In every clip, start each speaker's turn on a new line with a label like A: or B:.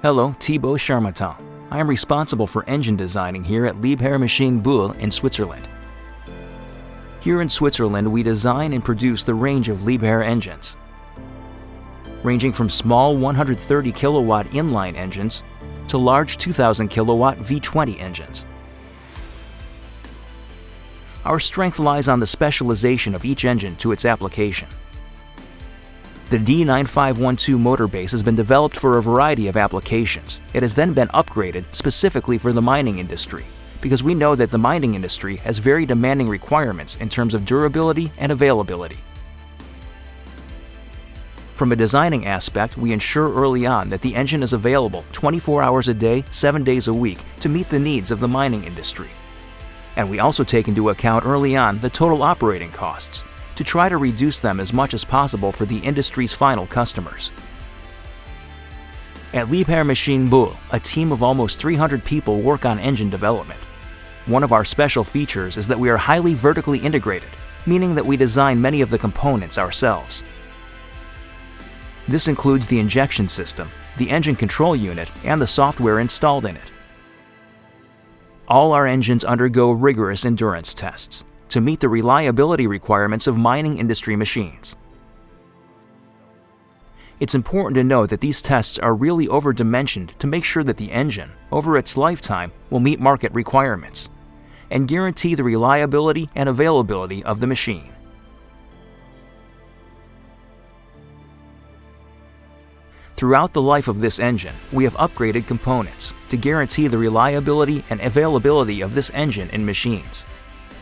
A: Hello, Thibault Charmetant. I am responsible for engine designing here at Liebherr Machines Bulle in Switzerland. Here in Switzerland, we design and produce the range of Liebherr engines, ranging from small 130 kilowatt inline engines to large 2000 kilowatt V20 engines. Our strength lies on the specialization of each engine to its application. The D9512 motor base has been developed for a variety of applications. It has then been upgraded specifically for the mining industry, because we know that the mining industry has very demanding requirements in terms of durability and availability. From a designing aspect, we ensure early on that the engine is available 24 hours a day, 7 days a week to meet the needs of the mining industry. And we also take into account early on the total operating costs, to try to reduce them as much as possible for the industry's final customers. At Liebherr Machines Bulle, a team of almost 300 people work on engine development. One of our special features is that we are highly vertically integrated, meaning that we design many of the components ourselves. This includes the injection system, the engine control unit, and the software installed in it. All our engines undergo rigorous endurance tests to meet the reliability requirements of mining industry machines. It's important to note that these tests are really over-dimensioned to make sure that the engine, over its lifetime, will meet market requirements and guarantee the reliability and availability of the machine. Throughout the life of this engine, we have upgraded components to guarantee the reliability and availability of this engine in machines.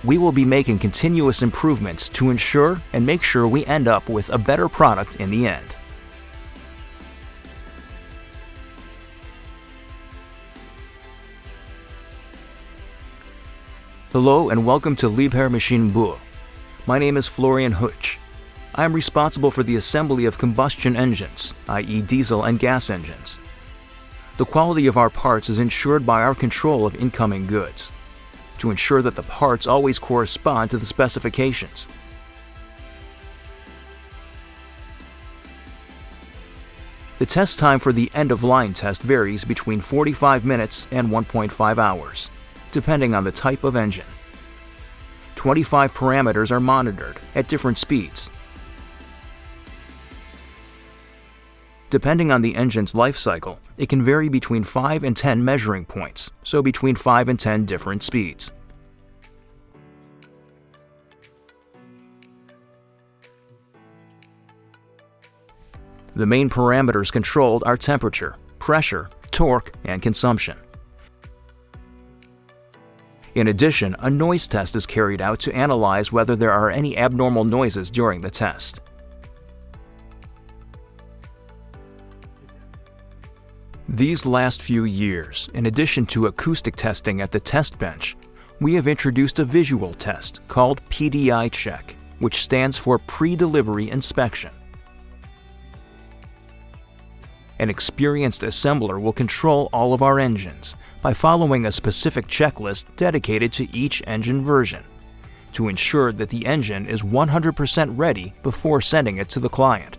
A: We will be making continuous improvements to ensure and make sure we end up with a better product in the end. Hello and welcome to Liebherr Machines Bulle. My name is Florian Huetsch. I am responsible for the assembly of combustion engines, i.e. diesel and gas engines. The quality of our parts is ensured by our control of incoming goods, to ensure that the parts always correspond to the specifications. The test time for the end-of-line test varies between 45 minutes and 1.5 hours, depending on the type of engine. 25 parameters are monitored at different speeds. Depending on the engine's life cycle, it can vary between 5 and 10 measuring points, so between 5 and 10 different speeds. The main parameters controlled are temperature, pressure, torque, and consumption. In addition, a noise test is carried out to analyze whether there are any abnormal noises during the test. These last few years, in addition to acoustic testing at the test bench, we have introduced a visual test called PDI check, which stands for pre-delivery inspection. An experienced assembler will control all of our engines by following a specific checklist dedicated to each engine version, to ensure that the engine is 100% ready before sending it to the client.